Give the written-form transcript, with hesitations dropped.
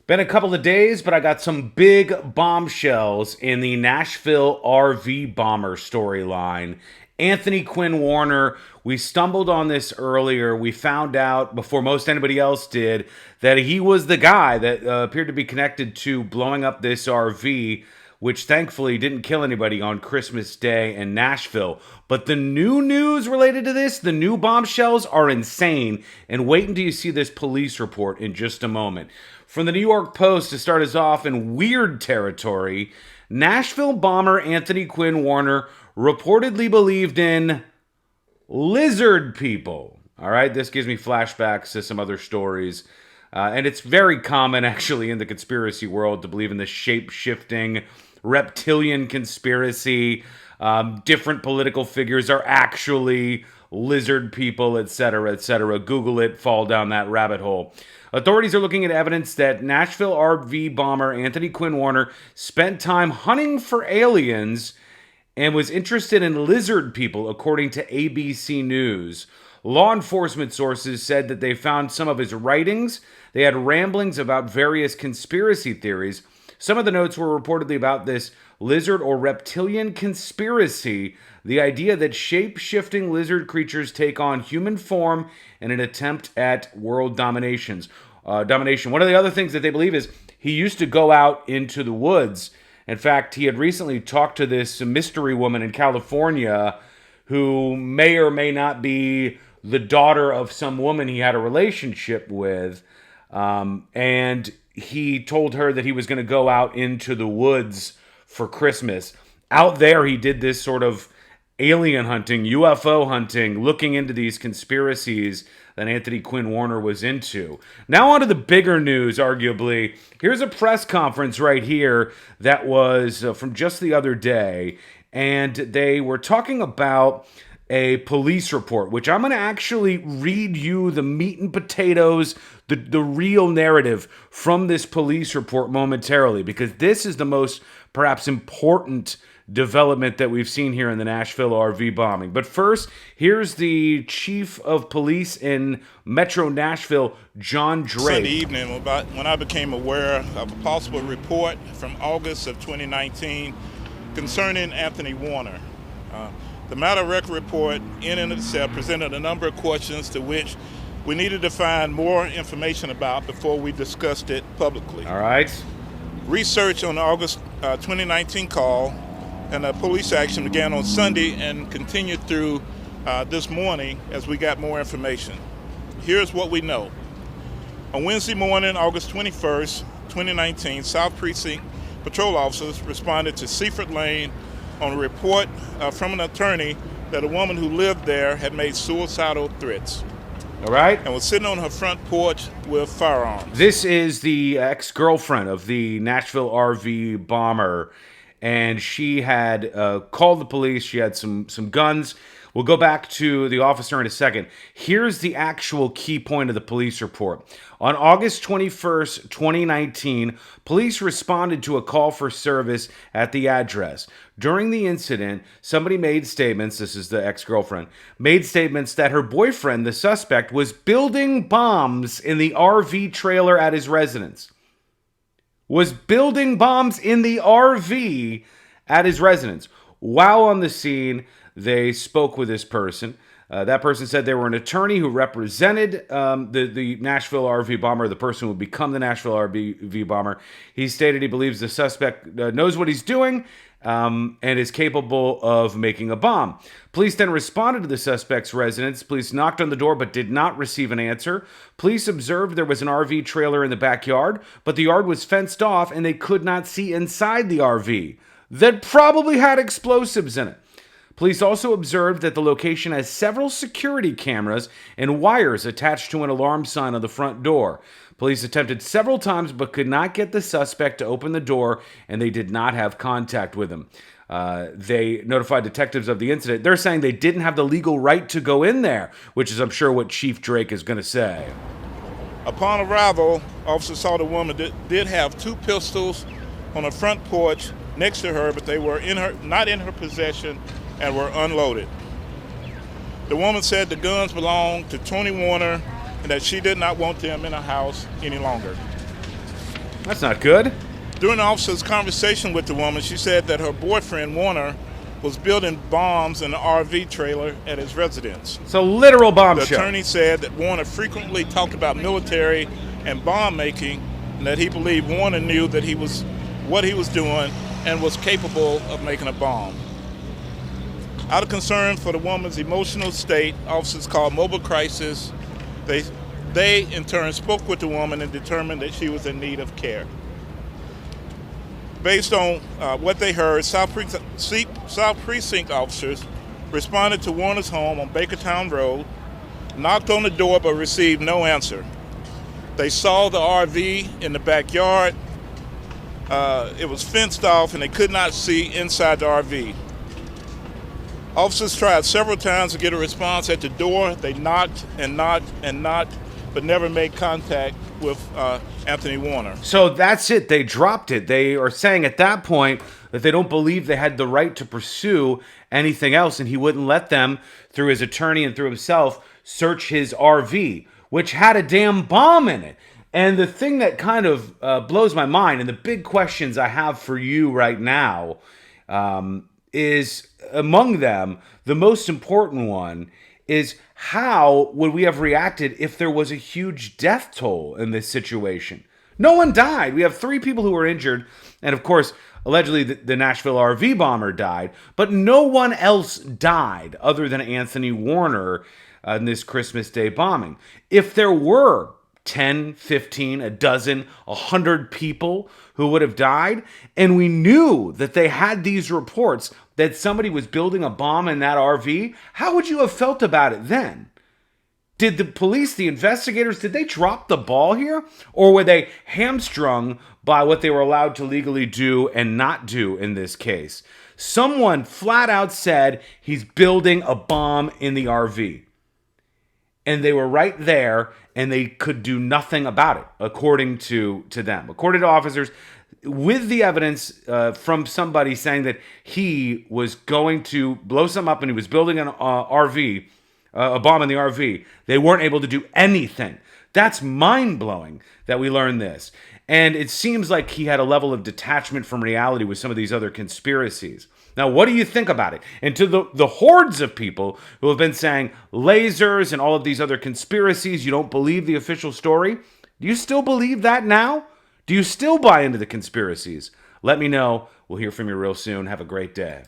Been a couple of days, but I got some big bombshells in the Nashville RV bomber storyline. Anthony Quinn Warner, we stumbled on this earlier. We found out before most anybody else did that he was the guy that appeared to be connected to blowing up this RV, which thankfully didn't kill anybody on Christmas Day in Nashville. But the new news related to this, the new bombshells, are insane. And wait until you see this police report in just a moment. From the New York Post, to start us off in weird territory, Nashville bomber Anthony Quinn Warner reportedly believed in lizard people. All right, this gives me flashbacks to some other stories. And it's very common, actually, in the conspiracy world to believe in the shape-shifting reptilian conspiracy. Different political figures are actually lizard people, etc., etc. Google it, fall down that rabbit hole. Authorities are looking at evidence that Nashville RV bomber Anthony Quinn Warner spent time hunting for aliens and was interested in lizard people, according to ABC News. Law enforcement sources said that they found some of his writings. They had ramblings about various conspiracy theories. Some of the notes were reportedly about this lizard or reptilian conspiracy, the idea that shape-shifting lizard creatures take on human form in an attempt at world domination. One of the other things that they believe is he used to go out into the woods. In fact, he had recently talked to this mystery woman in California who may or may not be the daughter of some woman he had a relationship with. And he told her that he was going to go out into the woods for Christmas. Out there, he did this sort of alien hunting, UFO hunting, looking into these conspiracies that Anthony Quinn Warner was into. Now on to the bigger news, arguably. Here's a press conference right here that was from just the other day, and they were talking about a police report, which I'm going to actually read you the meat and potatoes, the real narrative from this police report momentarily, because this is the most perhaps important development that we've seen here in the Nashville RV bombing. But first, here's the chief of police in Metro Nashville, John Drake. Sunday evening, when I became aware of a possible report from August of 2019 concerning Anthony Warner. The matter record report in and of itself presented a number of questions to which we needed to find more information about before we discussed it publicly. All right. Research on the August 2019 call and police action began on Sunday and continued through this morning as we got more information. Here's what we know. On Wednesday morning, August 21st, 2019, South Precinct patrol officers responded to Seaford Lane on a report from an attorney that a woman who lived there had made suicidal threats. All right. And was sitting on her front porch with firearms. This is the ex-girlfriend of the Nashville RV bomber, and she had called the police. She had some guns. We'll go back to the officer in a second. Here's the actual key point of the police report. On August 21st, 2019, police responded to a call for service at the address. During the incident, somebody made statements, this is the ex-girlfriend, made statements that her boyfriend, the suspect, was building bombs in the RV trailer at his residence. Was building bombs in the RV at his residence. While on the scene, they spoke with this person. That person said they were an attorney who represented the Nashville RV bomber, the person who would become the Nashville RV bomber. He stated he believes the suspect knows what he's doing and is capable of making a bomb. Police then responded to the suspect's residence. Police knocked on the door but did not receive an answer. Police observed there was an RV trailer in the backyard, but the yard was fenced off and they could not see inside the RV that probably had explosives in it. Police also observed that the location has several security cameras and wires attached to an alarm sign on the front door. Police attempted several times but could not get the suspect to open the door, and they did not have contact with him. They notified detectives of the incident. They're saying they didn't have the legal right to go in there, which is, I'm sure, what Chief Drake is going to say. Upon arrival, officers saw the woman did have two pistols on her front porch next to her, but they were not in her possession and were unloaded. The woman said the guns belonged to Tony Warner and that she did not want them in her house any longer. That's not good. During the officer's conversation with the woman, she said that her boyfriend, Warner, was building bombs in an RV trailer at his residence. It's a literal The bombshell. attorney said that Warner frequently talked about military and bomb making, and that he believed Warner knew that what he was doing and was capable of making a bomb. Out of concern for the woman's emotional state, officers called mobile crisis. They in turn spoke with the woman and determined that she was in need of care. Based on what they heard, South Precinct officers responded to Warner's home on Bakertown Road, knocked on the door but received no answer. They saw the RV in the backyard. It was fenced off and they could not see inside the RV. Officers tried several times to get a response at the door. They knocked and knocked and knocked, but never made contact with Anthony Warner. So that's it. They dropped it. They are saying at that point that they don't believe they had the right to pursue anything else, and he wouldn't let them, through his attorney and through himself, search his RV, which had a damn bomb in it. And the thing that kind of blows my mind, and the big questions I have for you right now, is among them, the most important one is, how would we have reacted if there was a huge death toll in this situation? No one died. We have 3 people who were injured. And of course, allegedly the Nashville RV bomber died. But no one else died other than Anthony Warner in this Christmas Day bombing. If there were 10, 15, a dozen, 100 people who would have died, and we knew that they had these reports that somebody was building a bomb in that RV, how would you have felt about it then? Did the police, the investigators, did they drop the ball here? Or were they hamstrung by what they were allowed to legally do and not do in this case? Someone flat out said he's building a bomb in the RV. And they were right there, and they could do nothing about it, according to them. According to officers, with the evidence from somebody saying that he was going to blow something up and he was building an RV, a bomb in the RV, they weren't able to do anything. That's mind-blowing that we learned this. And it seems like he had a level of detachment from reality with some of these other conspiracies. Now, what do you think about it? And to the hordes of people who have been saying lasers and all of these other conspiracies, you don't believe the official story, do you still believe that now? Do you still buy into the conspiracies? Let me know. We'll hear from you real soon. Have a great day.